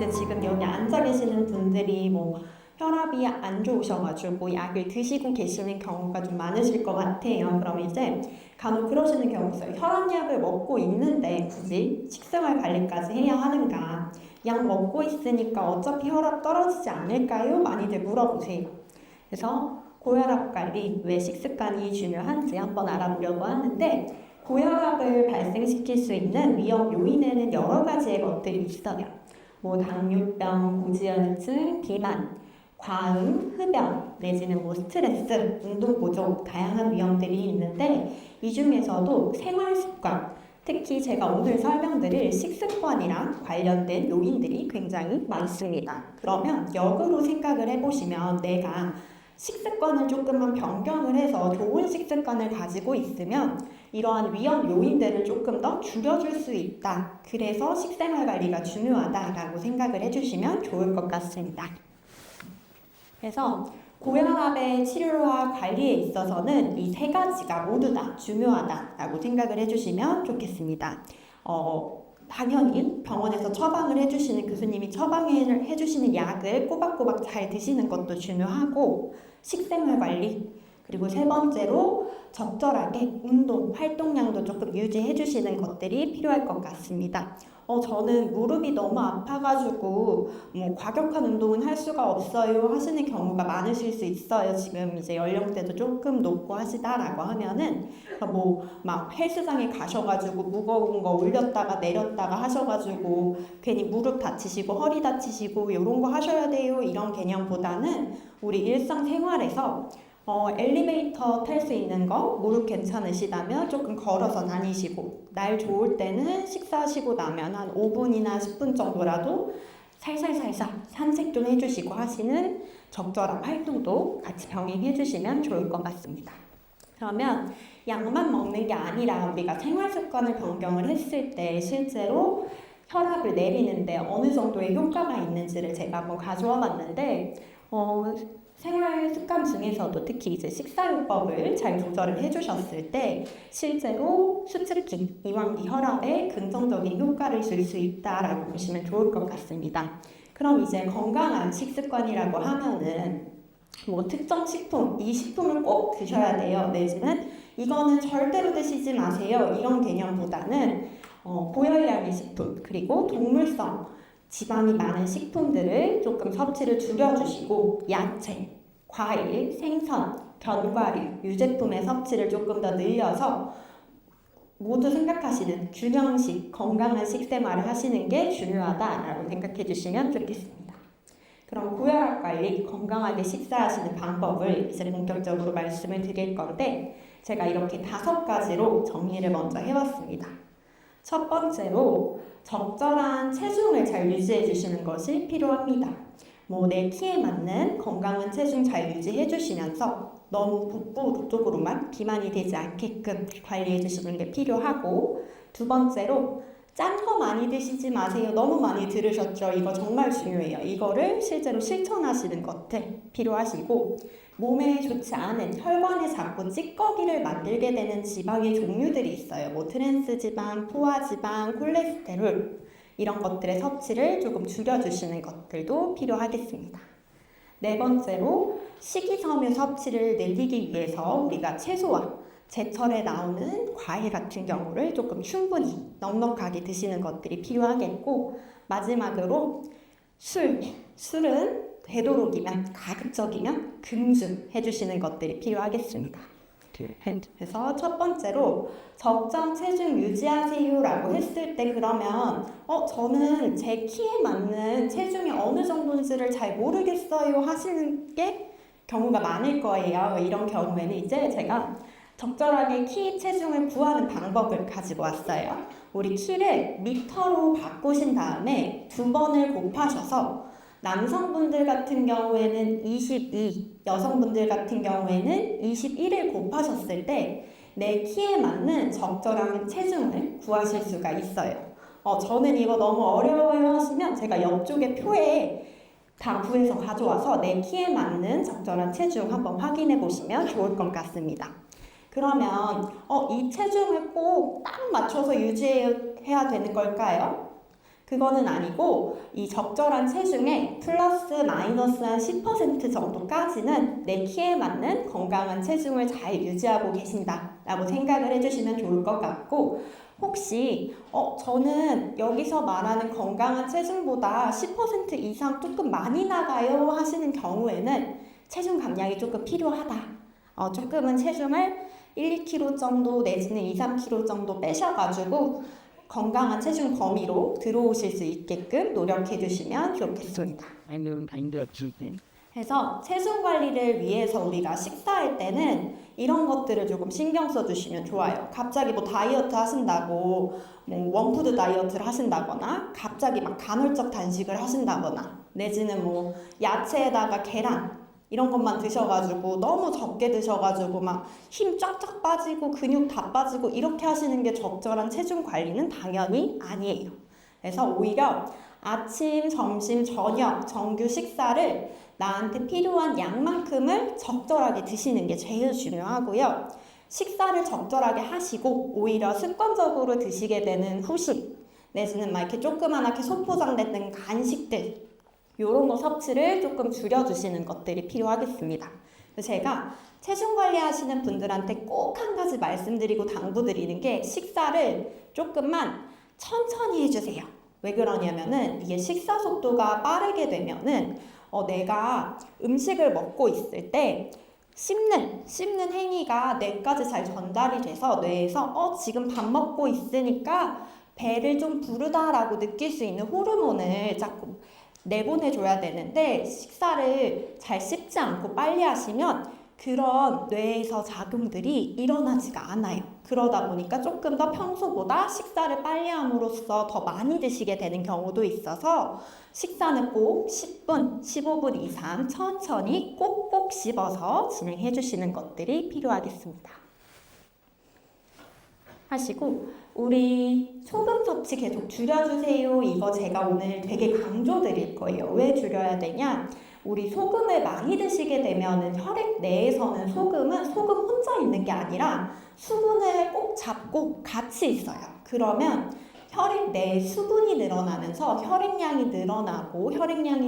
이제 지금 여기 앉아 계시는 분들이 뭐 혈압이 안 좋으셔가지고 약을 드시고 계시는 경우가 좀 많으실 것 같아요. 그럼 이제 간혹 그러시는 경우 있어요. 혈압약을 먹고 있는데 굳이 식생활 관리까지 해야 하는가? 약 먹고 있으니까 어차피 혈압 떨어지지 않을까요? 많이들 물어보세요. 그래서 고혈압 관리, 왜 식습관이 중요한지 한번 알아보려고 하는데, 고혈압을 발생시킬 수 있는 위험 요인에는 여러 가지의 것들이 있어요. 뭐 당뇨병, 고지혈증, 비만, 과음, 흡연, 내지는 뭐 스트레스, 운동 부족, 다양한 위험들이 있는데, 이 중에서도 생활습관, 특히 제가 오늘 설명드릴 식습관이랑 관련된 요인들이 굉장히 많습니다. 그러면 역으로 생각을 해보시면 내가 식습관을 조금만 변경을 해서 좋은 식습관을 가지고 있으면 이러한 위험 요인들을 조금 더 줄여줄 수 있다. 그래서 식생활 관리가 중요하다라고 생각을 해주시면 좋을 것 같습니다. 그래서 고혈압의 치료와 관리에 있어서는 이 세 가지가 모두 다 중요하다라고 생각을 해주시면 좋겠습니다. 당연히 병원에서 처방을 해주시는 교수님이 처방을 해주시는 약을 꼬박꼬박 잘 드시는 것도 중요하고, 식생활 관리, 그리고 세 번째로 적절하게 운동, 활동량도 조금 유지해 주시는 것들이 필요할 것 같습니다. 저는 무릎이 너무 아파가지고 뭐 과격한 운동은 할 수가 없어요 하시는 경우가 많으실 수 있어요. 지금 이제 연령대도 조금 높고 하시다라고 하면은 뭐 막 헬스장에 가셔가지고 무거운 거 올렸다가 내렸다가 하셔가지고 괜히 무릎 다치시고 허리 다치시고 이런 거 하셔야 돼요 이런 개념보다는 우리 일상생활에서 엘리베이터 탈 수 있는 거 무릎 괜찮으시다면 조금 걸어서 다니시고, 날 좋을 때는 식사하시고 나면 한 5분이나 10분 정도라도 살살살살 산책 좀 해주시고 하시는 적절한 활동도 같이 병행해 주시면 좋을 것 같습니다. 그러면 약만 먹는 게 아니라 우리가 생활 습관을 변경을 했을 때 실제로 혈압을 내리는데 어느 정도의 효과가 있는지를 제가 한번 가져와 봤는데, 생활 습관 중에서도 특히 이제 식사요법을 잘 조절을 해주셨을 때 실제로 수축기, 이완기 혈압에 긍정적인 효과를 줄 수 있다라고 보시면 좋을 것 같습니다. 그럼 이제 건강한 식습관이라고 하면은 뭐 특정 식품, 이 식품을 꼭 드셔야 돼요. 내지는 이거는 절대로 드시지 마세요. 이런 개념보다는 고열량의 식품, 그리고 동물성 지방이 많은 식품들을 조금 섭취를 줄여주시고, 야채, 과일, 생선, 견과류, 유제품의 섭취를 조금 더 늘려서 모두 생각하시는 균형식, 건강한 식생활을 하시는 게 중요하다라고 생각해 주시면 좋겠습니다. 그럼 고혈압 관리, 건강하게 식사하시는 방법을 이제 본격적으로 말씀을 드릴 건데, 제가 이렇게 5가지로 정리를 먼저 해봤습니다. 첫 번째로 적절한 체중을 잘 유지해 주시는 것이 필요합니다. 뭐 내 키에 맞는 건강한 체중 잘 유지해 주시면서 너무 복부 쪽으로만 비만이 되지 않게끔 관리해 주시는 게 필요하고, 두 번째로 짠 거 많이 드시지 마세요. 너무 많이 들으셨죠? 이거 정말 중요해요. 이거를 실제로 실천하시는 것들 필요하시고, 몸에 좋지 않은 혈관에 자꾸 찌꺼기를 만들게 되는 지방의 종류들이 있어요. 뭐 트랜스 지방, 포화 지방, 콜레스테롤, 이런 것들의 섭취를 조금 줄여주시는 것들도 필요하겠습니다. 네 번째로 식이섬유 섭취를 늘리기 위해서 우리가 채소와 제철에 나오는 과일 같은 경우를 조금 충분히 넉넉하게 드시는 것들이 필요하겠고, 마지막으로 술은 되도록이면 가급적이면 금주해 주시는 것들이 필요하겠습니다. 그래서 첫 번째로 적정 체중 유지하세요라고 했을 때, 그러면 저는 제 키에 맞는 체중이 어느 정도인지를 잘 모르겠어요 하시는 게 경우가 많을 거예요. 이런 경우에는 이제 제가 적절하게 키 체중을 구하는 방법을 가지고 왔어요. 우리 키를 미터로 바꾸신 다음에 2번을 곱하셔서 남성분들 같은 경우에는 22, 여성분들 같은 경우에는 21을 곱하셨을 때 내 키에 맞는 적절한 체중을 구하실 수가 있어요. 저는 이거 너무 어려워요 하시면 제가 옆쪽에 표에 다 구해서 가져와서 내 키에 맞는 적절한 체중 한번 확인해 보시면 좋을 것 같습니다. 그러면 이 체중을 꼭 딱 맞춰서 유지해야 되는 걸까요? 그거는 아니고 이 적절한 체중에 플러스 마이너스 한 10% 정도까지는 내 키에 맞는 건강한 체중을 잘 유지하고 계신다라고 생각을 해주시면 좋을 것 같고, 혹시 저는 여기서 말하는 건강한 체중보다 10% 이상 조금 많이 나가요 하시는 경우에는 체중 감량이 조금 필요하다. 조금은 체중을 1, 2kg 정도 내지는 2, 3kg 정도 빼셔가지고 건강한 체중 범위로 들어오실 수 있게끔 노력해 주시면 좋겠습니다. 그래서 체중 관리를 위해서 우리가 식사할 때는 이런 것들을 조금 신경 써주시면 좋아요. 갑자기 뭐 다이어트 하신다고 뭐 원푸드 다이어트를 하신다거나 갑자기 막 간헐적 단식을 하신다거나 내지는 뭐 야채에다가 계란 이런 것만 드셔가지고 너무 적게 드셔가지고 막 힘 쫙쫙 빠지고 근육 다 빠지고 이렇게 하시는 게 적절한 체중 관리는 당연히 아니에요. 그래서 오히려 아침, 점심, 저녁 정규 식사를 나한테 필요한 양만큼을 적절하게 드시는 게 제일 중요하고요. 식사를 적절하게 하시고 오히려 습관적으로 드시게 되는 후식 내지는 막 이렇게 조그만하게 소포장된 간식들 요런 거 섭취를 조금 줄여주시는 것들이 필요하겠습니다. 제가 체중 관리하시는 분들한테 꼭 한 가지 말씀드리고 당부드리는 게 식사를 조금만 천천히 해주세요. 왜 그러냐면은 이게 식사 속도가 빠르게 되면은 내가 음식을 먹고 있을 때 씹는 행위가 뇌까지 잘 전달이 돼서 뇌에서 지금 밥 먹고 있으니까 배를 좀 부르다라고 느낄 수 있는 호르몬을 자꾸 내보내줘야 되는데 식사를 잘 씹지 않고 빨리 하시면 그런 뇌에서 작용들이 일어나지가 않아요. 그러다 보니까 조금 더 평소보다 식사를 빨리 함으로써 더 많이 드시게 되는 경우도 있어서 식사는 꼭 10분, 15분 이상 천천히 꼭꼭 씹어서 진행해 주시는 것들이 필요하겠습니다. 하시고 우리 소금 섭취 계속 줄여주세요. 이거 제가 오늘 되게 강조드릴 거예요. 왜 줄여야 되냐? 우리 소금을 많이 드시게 되면은 혈액 내에서는 소금 혼자 있는 게 아니라 수분을 꼭 잡고 같이 있어요. 그러면 혈액 내에 수분이 늘어나면서 혈액량이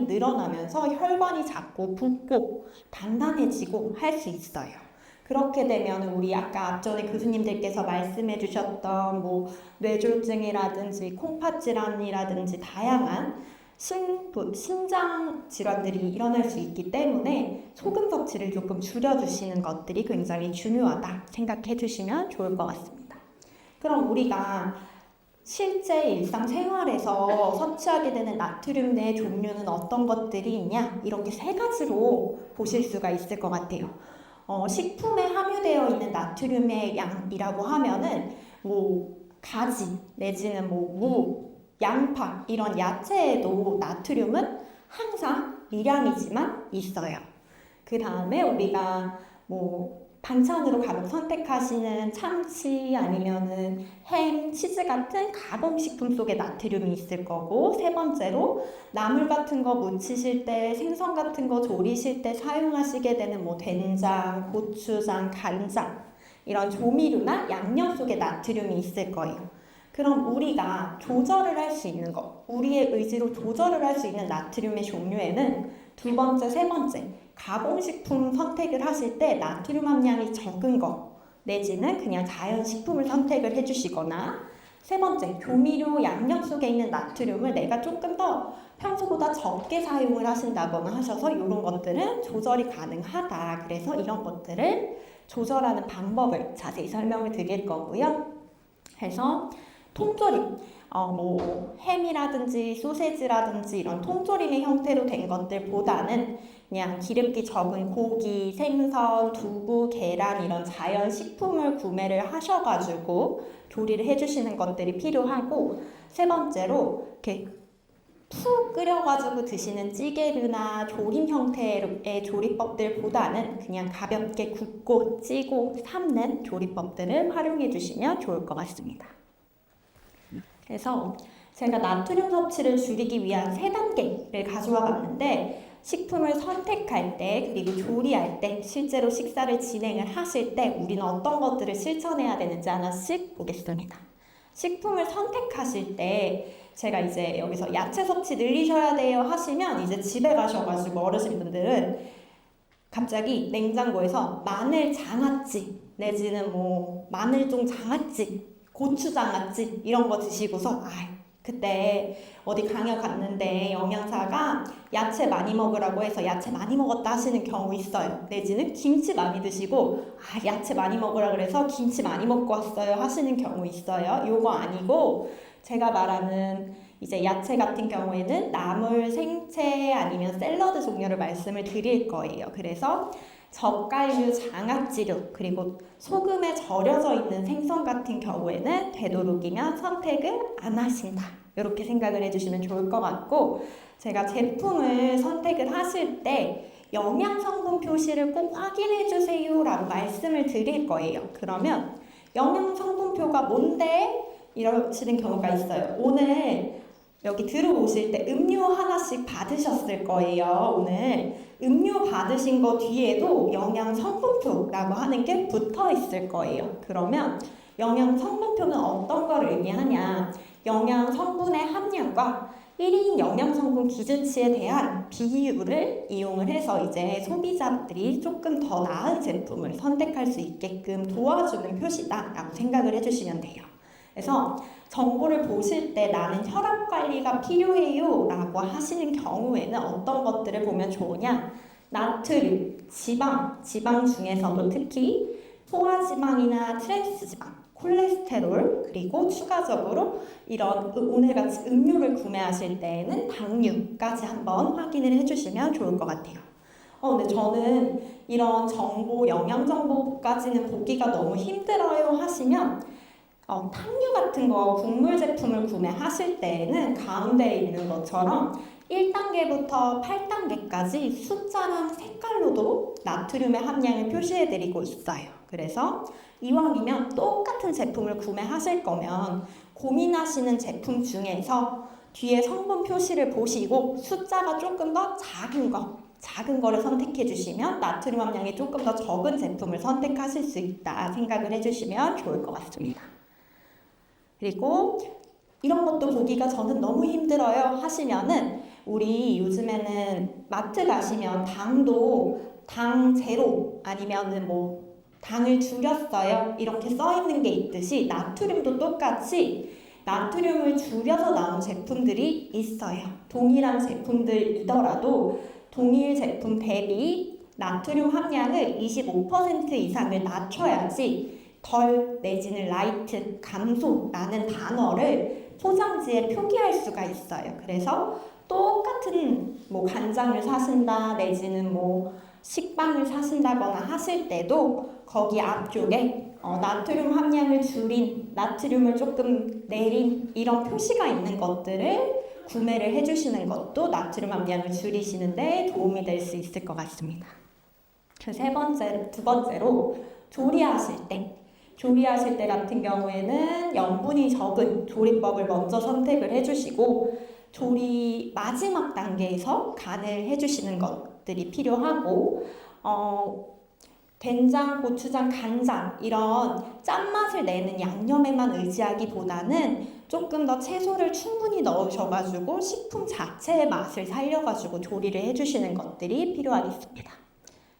늘어나면서 혈관이 작고 붓고 단단해지고 할 수 있어요. 그렇게 되면 우리 아까 앞전에 교수님들께서 말씀해 주셨던 뭐 뇌졸중이라든지 콩팥 질환이라든지 다양한 신장 질환들이 일어날 수 있기 때문에 소금 섭취를 조금 줄여주시는 것들이 굉장히 중요하다 생각해 주시면 좋을 것 같습니다. 그럼 우리가 실제 일상생활에서 섭취하게 되는 나트륨의 종류는 어떤 것들이 있냐? 이렇게 세 가지로 보실 수가 있을 것 같아요. 식품에 함유되어 있는 나트륨의 양이라고 하면은 뭐 가지 내지는 뭐 무, 양파 이런 야채에도 나트륨은 항상 미량이지만 있어요. 그 다음에 우리가 뭐 반찬으로 가끔 선택하시는 참치 아니면은 햄, 치즈 같은 가공식품 속에 나트륨이 있을 거고, 세 번째로 나물 같은 거 무치실 때, 생선 같은 거 조리실 때 사용하시게 되는 뭐 된장, 고추장, 간장 이런 조미료나 양념 속에 나트륨이 있을 거예요. 그럼 우리가 조절을 할 수 있는 거, 우리의 의지로 조절을 할 수 있는 나트륨의 종류에는 두 번째, 세 번째 가공식품 선택을 하실 때 나트륨 함량이 적은 거 내지는 그냥 자연식품을 선택을 해주시거나, 세 번째 조미료 양념 속에 있는 나트륨을 내가 조금 더 평소보다 적게 사용을 하신다거나 하셔서 이런 것들은 조절이 가능하다. 그래서 이런 것들을 조절하는 방법을 자세히 설명을 드릴 거고요. 그래서 통조림, 뭐 햄이라든지 소세지라든지 이런 통조림의 형태로 된 것들보다는 그냥 기름기 적은 고기, 생선, 두부, 계란 이런 자연 식품을 구매를 하셔가지고 조리를 해주시는 것들이 필요하고, 세 번째로 이렇게 푹 끓여가지고 드시는 찌개류나 조림 형태의 조리법들보다는 그냥 가볍게 굽고 찌고 삶는 조리법들을 활용해 주시면 좋을 것 같습니다. 그래서 제가 나트륨 섭취를 줄이기 위한 3단계를 가져와 봤는데, 식품을 선택할 때 그리고 조리할 때 실제로 식사를 진행을 하실 때 우리는 어떤 것들을 실천해야 되는지 하나씩 보겠습니다. 식품을 선택하실 때 제가 이제 여기서 야채 섭취 늘리셔야 돼요 하시면 이제 집에 가셔가지고 어르신분들은 갑자기 냉장고에서 마늘 장아찌 내지는 뭐 마늘종 장아찌, 고추 장아찌 이런 거 드시고서 그때 어디 강연 갔는데 영양사가 야채 많이 먹으라고 해서 야채 많이 먹었다 하시는 경우 있어요. 내지는 김치 많이 드시고 야채 많이 먹으라 그래서 김치 많이 먹고 왔어요 하시는 경우 있어요. 요거 아니고 제가 말하는 이제 야채 같은 경우에는 나물, 생채 아니면 샐러드 종류를 말씀을 드릴 거예요. 그래서 젓갈류, 장아찌류, 그리고 소금에 절여져 있는 생선 같은 경우에는 되도록이면 선택을 안 하신다. 이렇게 생각을 해주시면 좋을 것 같고, 제가 제품을 선택을 하실 때 영양 성분 표시를 꼭 확인해 주세요 라고 말씀을 드릴 거예요. 그러면 영양 성분표가 뭔데? 이러시는 경우가 있어요. 오늘 여기 들어오실 때 음료 하나씩 받으셨을 거예요. 오늘 음료 받으신 거 뒤에도 영양 성분표라고 하는 게 붙어 있을 거예요. 그러면 영양 성분표는 어떤 걸 의미하냐? 영양 성분의 함량과 1인 영양 성분 기준치에 대한 비율을 이용을 해서 이제 소비자들이 조금 더 나은 제품을 선택할 수 있게끔 도와주는 표시다라고 생각을 해주시면 돼요. 그래서 정보를 보실 때 나는 혈압 관리가 필요해요 라고 하시는 경우에는 어떤 것들을 보면 좋으냐? 나트륨, 지방 중에서도 특히 포화지방이나 트랜스지방, 콜레스테롤, 그리고 추가적으로 이런 오늘같이 음료를 구매하실 때에는 당류까지 한번 확인을 해주시면 좋을 것 같아요. 근데 저는 이런 정보, 영양 정보까지는 보기가 너무 힘들어요 하시면 탕류 같은 거 국물 제품을 구매하실 때에는 가운데에 있는 것처럼 1단계부터 8단계까지 숫자랑 색깔로도 나트륨의 함량을 표시해드리고 있어요. 그래서 이왕이면 똑같은 제품을 구매하실 거면 고민하시는 제품 중에서 뒤에 성분 표시를 보시고 숫자가 조금 더 작은 거를 선택해 주시면 나트륨 함량이 조금 더 적은 제품을 선택하실 수 있다 생각을 해주시면 좋을 것 같습니다. 그리고 이런 것도 보기가 저는 너무 힘들어요 하시면은 우리 요즘에는 마트 가시면 당 제로 아니면은 뭐 당을 줄였어요 이렇게 써 있는 게 있듯이 나트륨도 똑같이 나트륨을 줄여서 나온 제품들이 있어요. 동일한 제품들이더라도 동일 제품 대비 나트륨 함량을 25% 이상을 낮춰야지 덜 내지는 라이트, 감소라는 단어를 포장지에 표기할 수가 있어요. 그래서 똑같은 뭐 간장을 사신다 내지는 뭐 식빵을 사신다거나 하실 때도 거기 앞쪽에 나트륨 함량을 줄인, 나트륨을 조금 내린 이런 표시가 있는 것들을 구매를 해주시는 것도 나트륨 함량을 줄이시는데 도움이 될 수 있을 것 같습니다. 두 번째로 조리하실 때 같은 경우에는 염분이 적은 조리법을 먼저 선택을 해주시고 조리 마지막 단계에서 간을 해주시는 것들이 필요하고 된장, 고추장, 간장 이런 짠맛을 내는 양념에만 의지하기보다는 조금 더 채소를 충분히 넣으셔가지고 식품 자체의 맛을 살려가지고 조리를 해주시는 것들이 필요하겠습니다.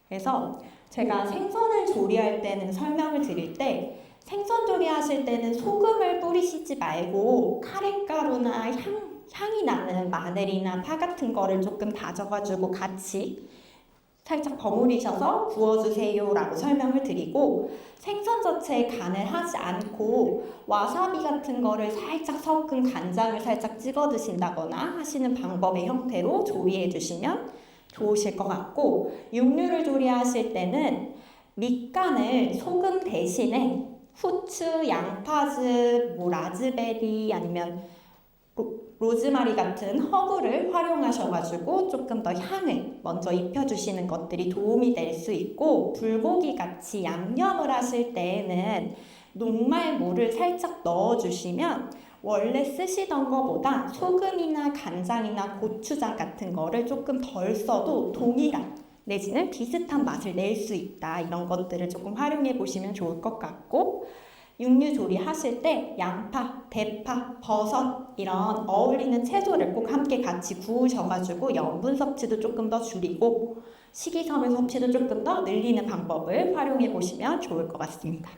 그래서 제가 생선을 조리할 때는 설명을 드릴 때 생선 조리하실 때는 소금을 뿌리시지 말고 카레가루나 향이 나는 마늘이나 파 같은 거를 조금 다져가지고 같이 살짝 버무리셔서 구워주세요 라고 설명을 드리고 생선 자체에 간을 하지 않고 와사비 같은 거를 살짝 섞은 간장을 살짝 찍어 드신다거나 하시는 방법의 형태로 조리해 주시면 좋으실 것 같고 육류를 조리하실 때는 밑간을 소금 대신에 후추, 양파즙, 뭐 라즈베리 아니면 로즈마리 같은 허브를 활용하셔가지고 조금 더 향을 먼저 입혀주시는 것들이 도움이 될 수 있고 불고기 같이 양념을 하실 때에는 녹말물을 살짝 넣어주시면 원래 쓰시던 거보다 소금이나 간장이나 고추장 같은 거를 조금 덜 써도 동일한 내지는 비슷한 맛을 낼 수 있다. 이런 것들을 조금 활용해 보시면 좋을 것 같고 육류 조리하실 때 양파, 대파, 버섯 이런 어울리는 채소를 꼭 함께 같이 구우셔가지고 염분 섭취도 조금 더 줄이고 식이섬유 섭취도 조금 더 늘리는 방법을 활용해 보시면 좋을 것 같습니다.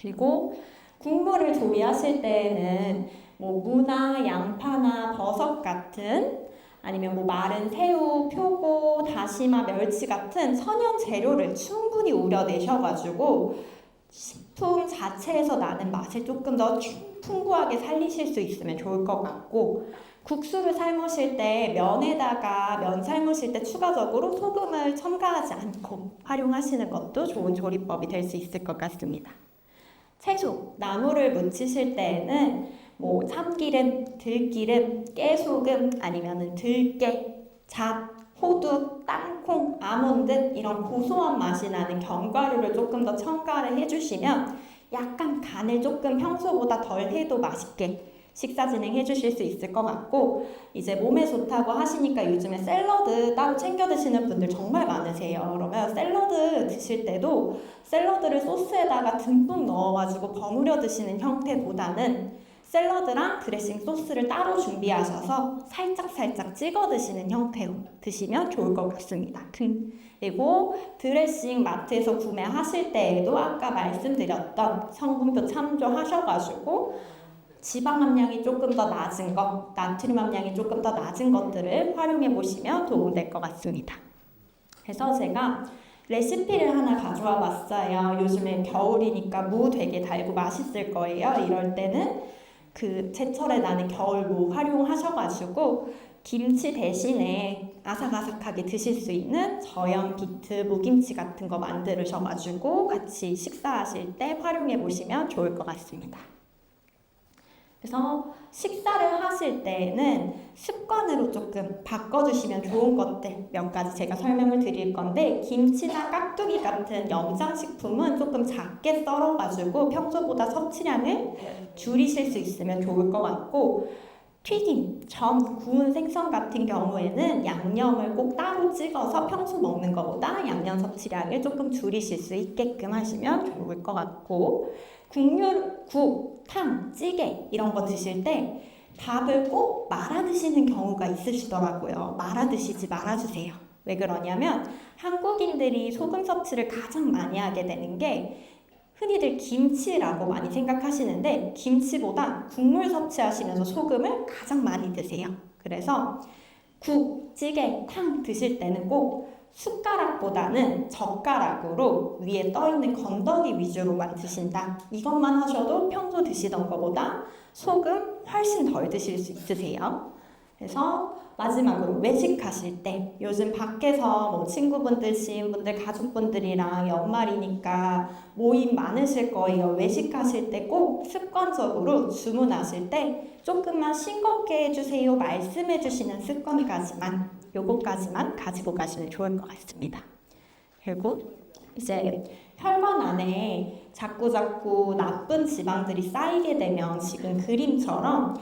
그리고 국물을 조리하실 때에는 뭐 무나 양파나 버섯 같은 아니면 뭐 마른 새우, 표고, 다시마, 멸치 같은 천연 재료를 충분히 우려내셔가지고 식품 자체에서 나는 맛을 조금 더 풍부하게 살리실 수 있으면 좋을 것 같고 국수를 삶으실 때 면에다가 면 삶으실 때 추가적으로 소금을 첨가하지 않고 활용하시는 것도 좋은 조리법이 될 수 있을 것 같습니다. 채소, 나물을 무치실 때에는 뭐 참기름, 들기름, 깨소금 아니면은 들깨, 잣, 호두, 땅콩, 아몬드 이런 고소한 맛이 나는 견과류를 조금 더 첨가를 해주시면 약간 간을 조금 평소보다 덜 해도 맛있게 식사 진행해 주실 수 있을 것 같고 이제 몸에 좋다고 하시니까 요즘에 샐러드 따로 챙겨 드시는 분들 정말 많으세요. 그러면 샐러드 드실 때도 샐러드를 소스에다가 듬뿍 넣어가지고 버무려 드시는 형태보다는 샐러드랑 드레싱 소스를 따로 준비하셔서 살짝살짝 찍어 드시는 형태로 드시면 좋을 것 같습니다. 그리고 드레싱 마트에서 구매하실 때에도 아까 말씀드렸던 성분표 참조하셔가지고 지방 함량이 조금 더 낮은 것, 나트륨 함량이 조금 더 낮은 것들을 활용해 보시면 도움될 것 같습니다. 그래서 제가 레시피를 하나 가져와 봤어요. 요즘에 겨울이니까 무 되게 달고 맛있을 거예요. 이럴 때는 그 제철에 나는 겨울무 활용하셔가지고 김치 대신에 아삭아삭하게 드실 수 있는 저염 비트 무김치 같은 거 만드셔가지고 같이 식사하실 때 활용해 보시면 좋을 것 같습니다. 그래서 식사를 하실 때는 습관으로 조금 바꿔주시면 좋은 것들 몇 가지 제가 설명을 드릴 건데 김치나 깍두기 같은 염장식품은 조금 작게 썰어가지고 평소보다 섭취량을 줄이실 수 있으면 좋을 것 같고 튀김, 전, 구운 생선 같은 경우에는 양념을 꼭 따로 찍어서 평소 먹는 것보다 양념 섭취량을 조금 줄이실 수 있게끔 하시면 좋을 것 같고 국물, 국, 탕, 찌개 이런 거 드실 때 밥을 꼭 말아 드시는 경우가 있으시더라고요. 말아 드시지 말아주세요. 왜 그러냐면 한국인들이 소금 섭취를 가장 많이 하게 되는 게 흔히들 김치라고 많이 생각하시는데 김치보다 국물 섭취하시면서 소금을 가장 많이 드세요. 그래서 국, 찌개, 탕 드실 때는 꼭 숟가락보다는 젓가락으로 위에 떠있는 건더기 위주로만 드신다. 이것만 하셔도 평소 드시던 것보다 소금 훨씬 덜 드실 수 있으세요. 그래서 마지막으로 외식하실 때 요즘 밖에서 뭐 친구분들, 지인분들, 가족분들이랑 연말이니까 모임 많으실 거예요. 외식하실 때 꼭 습관적으로 주문하실 때 조금만 싱겁게 해주세요 말씀해 주시는 습관까지만 요거까지만 가지고 가시면 좋을 것 같습니다. 그리고 이제 혈관 안에 자꾸 나쁜 지방들이 쌓이게 되면 지금 그림처럼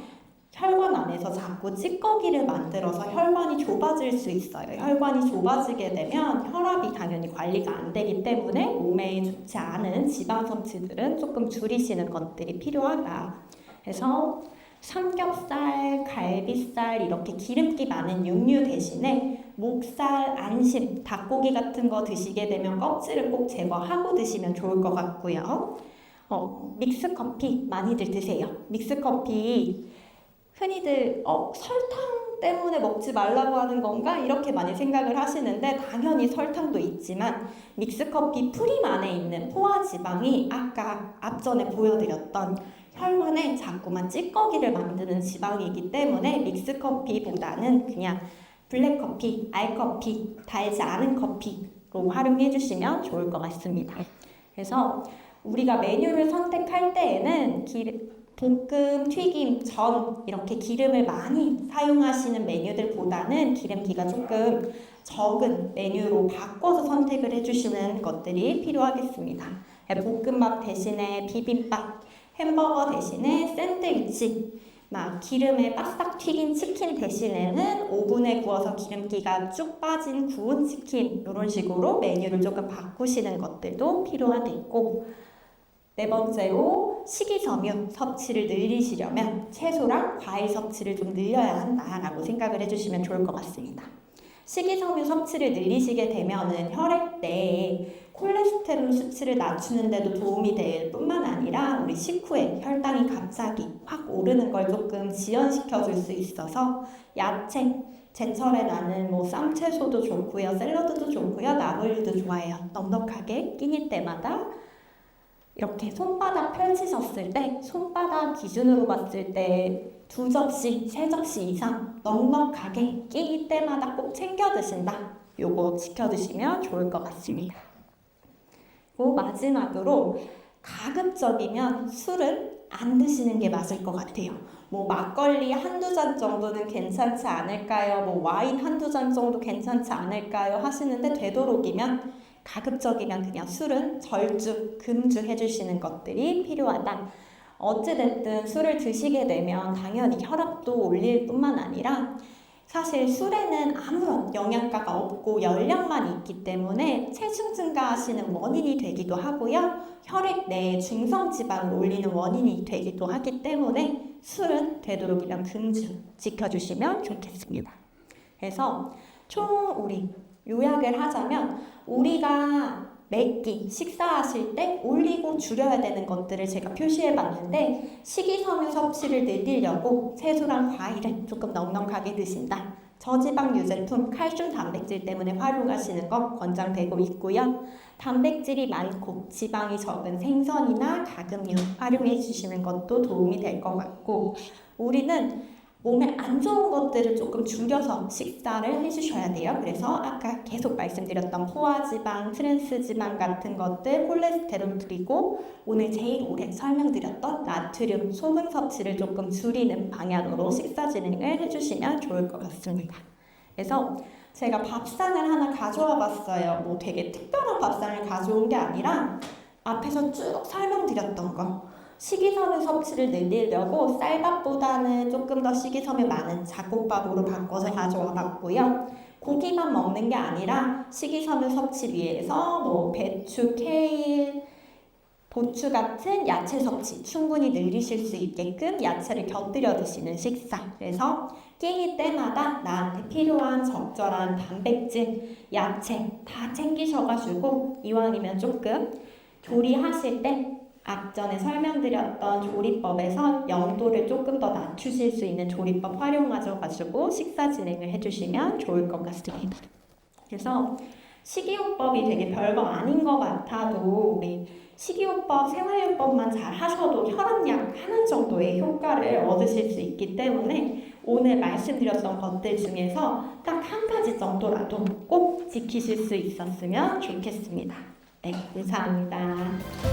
혈관 안에서 자꾸 찌꺼기를 만들어서 혈관이 좁아질 수 있어요. 혈관이 좁아지게 되면 혈압이 당연히 관리가 안 되기 때문에 몸에 좋지 않은 지방 섭취들은 조금 줄이시는 것들이 필요하다. 그래서 삼겹살, 갈비살 이렇게 기름기 많은 육류 대신에 목살, 안심, 닭고기 같은 거 드시게 되면 껍질을 꼭 제거하고 드시면 좋을 것 같고요. 믹스커피 많이들 드세요. 믹스커피 흔히들 설탕 때문에 먹지 말라고 하는 건가? 이렇게 많이 생각을 하시는데 당연히 설탕도 있지만 믹스커피 프림 안에 있는 포화지방이 아까 앞전에 보여드렸던 혈관에 자꾸만 찌꺼기를 만드는 지방이기 때문에 믹스커피보다는 그냥 블랙커피, 알커피, 달지 않은 커피로 활용해 주시면 좋을 것 같습니다. 그래서 우리가 메뉴를 선택할 때에는 볶음, 튀김, 전 이렇게 기름을 많이 사용하시는 메뉴들보다는 기름기가 조금 적은 메뉴로 바꿔서 선택을 해주시는 것들이 필요하겠습니다. 볶음밥 대신에 비빔밥, 햄버거 대신에 샌드위치, 막 기름에 바싹 튀긴 치킨 대신에는 오븐에 구워서 기름기가 쭉 빠진 구운 치킨 이런 식으로 메뉴를 조금 바꾸시는 것들도 필요하겠고 네 번째로 식이섬유 섭취를 늘리시려면 채소랑 과일 섭취를 좀 늘려야 한다라고 생각을 해주시면 좋을 것 같습니다. 식이섬유 섭취를 늘리시게 되면은 혈액 내에 콜레스테롤 수치를 낮추는 데도 도움이 될 뿐만 아니라 우리 식후에 혈당이 갑자기 확 오르는 걸 조금 지연시켜 줄 수 있어서 야채, 제철에 나는 뭐 쌈채소도 좋고요, 샐러드도 좋고요, 나물류도 좋아해요. 넉넉하게 끼니 때마다 이렇게 손바닥 펼치셨을 때 손바닥 기준으로 봤을 때 2접시, 3접시 이상 넉넉하게 끼니 때마다 꼭 챙겨 드신다. 요거 지켜주시면 좋을 것 같습니다. 그리고 마지막으로 가급적이면 술은 안 드시는 게 맞을 것 같아요. 뭐 막걸리 한두 잔 정도는 괜찮지 않을까요? 뭐 와인 한두 잔 정도 괜찮지 않을까요? 하시는데 되도록이면 가급적이면 그냥 술은 절주, 금주 해주시는 것들이 필요하다. 어찌됐든 술을 드시게 되면 당연히 혈압도 올릴 뿐만 아니라 사실 술에는 아무런 영양가가 없고 열량만 있기 때문에 체중 증가하시는 원인이 되기도 하고요. 혈액 내에 중성지방을 올리는 원인이 되기도 하기 때문에 술은 되도록이면 금주 지켜주시면 좋겠습니다. 그래서 총 우리 요약을 하자면 우리가 매끼 식사하실 때 올리고 줄여야 되는 것들을 제가 표시해 봤는데 식이섬유 섭취를 늘리려고 채소랑 과일을 조금 넉넉하게 드신다. 저지방 유제품, 칼슘 단백질 때문에 활용하시는 것 권장되고 있고요. 단백질이 많고 지방이 적은 생선이나 가금류 활용해 주시는 것도 도움이 될 것 같고 우리는 몸에 안 좋은 것들을 조금 줄여서 식사를 해주셔야 돼요. 그래서 아까 계속 말씀드렸던 포화지방, 트랜스지방 같은 것들, 콜레스테롤 그리고 오늘 제일 오래 설명드렸던 나트륨, 소금 섭취를 조금 줄이는 방향으로 식사 진행을 해주시면 좋을 것 같습니다. 그래서 제가 밥상을 하나 가져와 봤어요. 뭐 되게 특별한 밥상을 가져온 게 아니라 앞에서 쭉 설명드렸던 거. 식이섬유 섭취를 늘리려고 쌀밥보다는 조금 더 식이섬유 많은 잡곡밥으로 바꿔서 가져와 봤고요. 고기만 먹는 게 아니라 식이섬유 섭취 위해서 뭐 배추, 케일, 고추 같은 야채 섭취 충분히 늘리실 수 있게끔 야채를 곁들여 드시는 식사. 그래서 끼니 때마다 나한테 필요한 적절한 단백질, 야채 다 챙기셔가지고 이왕이면 조금 조리하실 때 앞전에 설명드렸던 조리법에서 영도를 조금 더 낮추실 수 있는 조리법 활용하셔가지고 식사 진행을 해주시면 좋을 것 같습니다. 그래서 식이요법이 되게 별거 아닌 것 같아도 우리 식이요법, 생활요법만 잘 하셔도 혈압약 하는 정도의 효과를 얻으실 수 있기 때문에 오늘 말씀드렸던 것들 중에서 딱 한 가지 정도라도 꼭 지키실 수 있었으면 좋겠습니다. 네, 감사합니다.